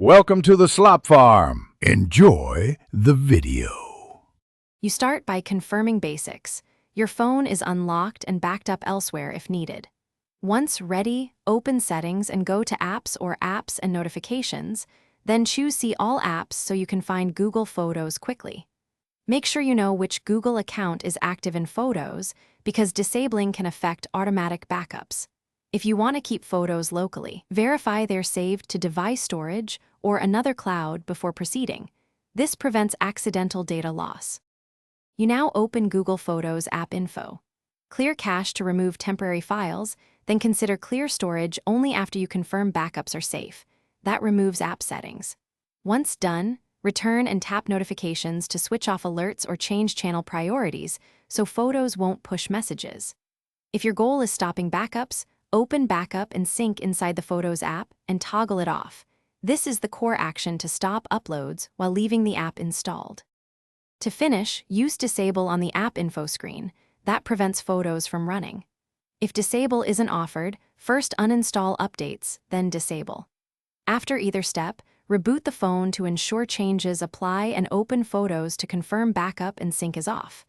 Welcome to the Slop Farm. Enjoy the video. You start by confirming basics. Your phone is unlocked and backed up elsewhere if needed. Once ready, open Settings and go to Apps or Apps and Notifications, then choose See All Apps so you can find Google Photos quickly. Make sure you know which Google account is active in Photos because disabling can affect automatic backups. If you want to keep photos locally, verify they're saved to device storage or another cloud before proceeding. This prevents accidental data loss. You now open Google Photos App Info. Clear cache to remove temporary files, then consider clear storage only after you confirm backups are safe. That removes app settings. Once done, return and tap Notifications to switch off alerts or change channel priorities so photos won't push messages. If your goal is stopping backups, open Backup and Sync inside the Photos app and toggle it off. This is the core action to stop uploads while leaving the app installed. To finish, use Disable on the app info screen. That prevents photos from running. If Disable isn't offered, first uninstall updates, then disable. After either step, reboot the phone to ensure changes apply and open Photos to confirm backup and sync is off.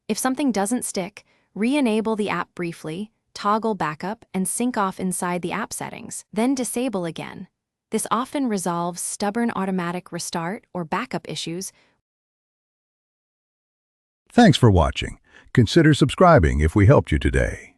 If something doesn't stick, re-enable the app briefly, toggle backup and sync off inside the app settings, then disable again. This often resolves stubborn automatic restart or backup issues. Thanks for watching. Consider subscribing if we helped you today.